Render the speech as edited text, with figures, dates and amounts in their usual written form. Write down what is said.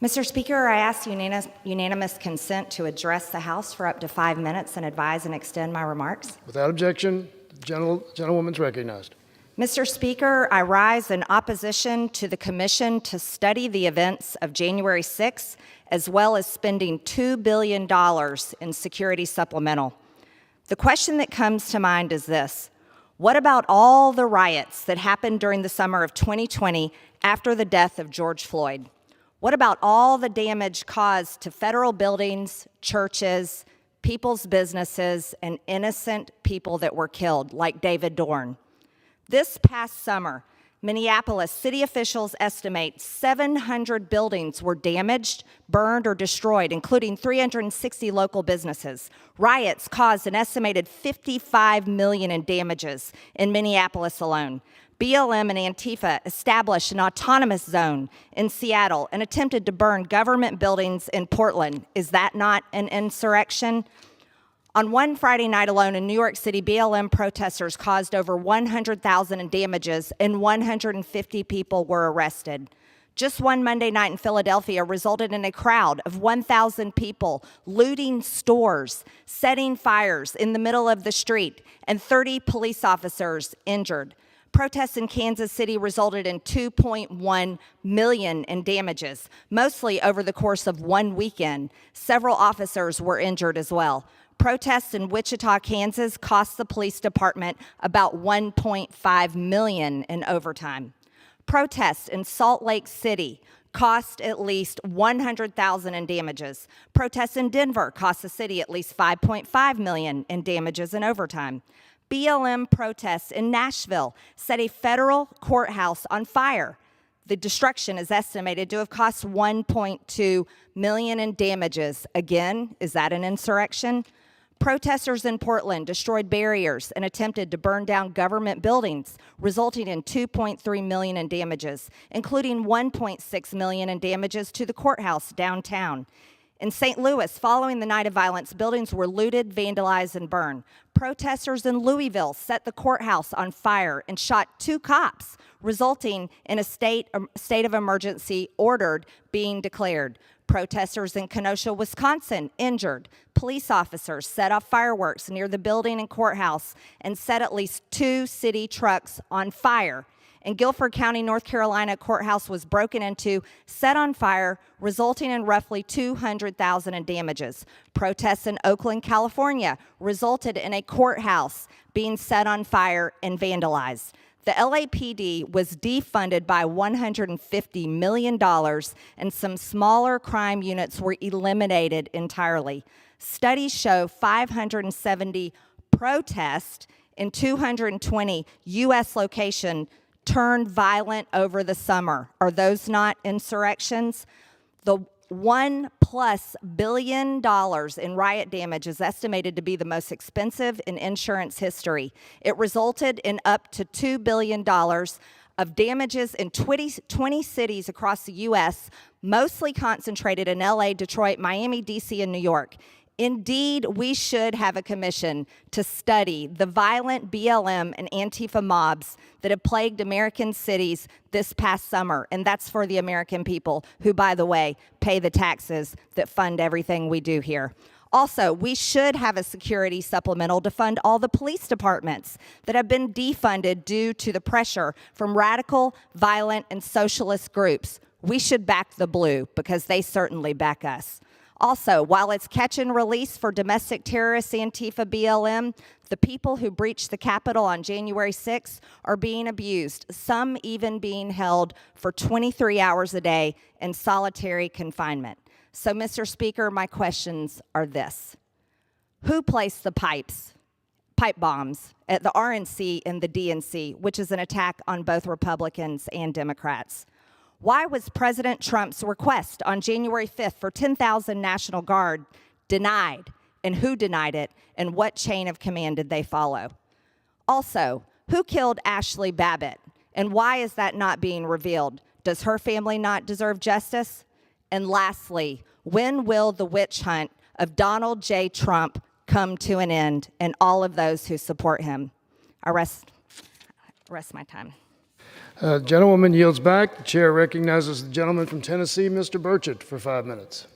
Mr. Speaker, I ask unanimous consent to address the House for up to 5 minutes and advise and extend my remarks. Without objection, the gentlewoman's recognized. Mr. Speaker, I rise in opposition to the commission to study the events of January 6th, as well as spending $2 billion in security supplemental. The question that comes to mind is this: what about all the riots that happened during the summer of 2020 after the death of George Floyd? What about all the damage caused to federal buildings, churches, people's businesses, and innocent people that were killed, like David Dorn? This past summer, Minneapolis city officials estimate 700 buildings were damaged, burned, or destroyed, including 360 local businesses. Riots caused an estimated $55 million in damages in Minneapolis alone. BLM and Antifa established an autonomous zone in Seattle and attempted to burn government buildings in Portland. Is that not an insurrection? On one Friday night alone in New York City, BLM protesters caused over $100,000 in damages and 150 people were arrested. Just one Monday night in Philadelphia resulted in a crowd of 1,000 people looting stores, setting fires in the middle of the street, and 30 police officers injured. Protests in Kansas City resulted in $2.1 million in damages, mostly over the course of one weekend. Several officers were injured as well. Protests in Wichita, Kansas cost the police department about $1.5 million in overtime. Protests in Salt Lake City cost at least $100,000 in damages. Protests in Denver cost the city at least $5.5 million in damages and overtime. BLM protests in Nashville set a federal courthouse on fire. The destruction is estimated to have cost $1.2 million in damages. Again, is that an insurrection? Protesters in Portland destroyed barriers and attempted to burn down government buildings, resulting in $2.3 million in damages, including $1.6 million in damages to the courthouse downtown. In St. Louis, following the night of violence, buildings were looted, vandalized, and burned. Protesters in Louisville set the courthouse on fire and shot 2 cops, resulting in a state of emergency ordered being declared. Protesters in Kenosha, Wisconsin, injured. Police officers set off fireworks near the building and courthouse and set at least 2 city trucks on fire. In Guilford County, North Carolina, a courthouse was broken into, set on fire, resulting in roughly $200,000 in damages. Protests in Oakland, California, resulted in a courthouse being set on fire and vandalized. The LAPD was defunded by $150 million, and some smaller crime units were eliminated entirely. Studies show 570 protests in 220 U.S. locations turned violent over the summer. Are those not insurrections? The $1+ billion in riot damage is estimated to be the most expensive in insurance history. It resulted in up to $2 billion of damages in 20 cities across the U.S., mostly concentrated in LA, Detroit, Miami, D.C., and New York. Indeed, we should have a commission to study the violent BLM and Antifa mobs that have plagued American cities this past summer, and that's for the American people who, by the way, pay the taxes that fund everything we do here. Also, we should have a security supplemental to fund all the police departments that have been defunded due to the pressure from radical, violent, and socialist groups. We should back the blue because they certainly back us. Also, while it's catch and release for domestic terrorists, Antifa, BLM, the people who breached the Capitol on January 6th are being abused, some even being held for 23 hours a day in solitary confinement. So, Mr. Speaker, my questions are this: who placed the pipe bombs at the RNC and the DNC, which is an attack on both Republicans and Democrats? Why was President Trump's request on January 5th for 10,000 National Guard denied? And who denied it? And what chain of command did they follow? Also, who killed Ashley Babbitt? And why is that not being revealed? Does her family not deserve justice? And lastly, when will the witch hunt of Donald J. Trump come to an end and all of those who support him? I rest my time. Gentlewoman yields back. The chair recognizes the gentleman from Tennessee, Mr. Burchett, for 5 minutes.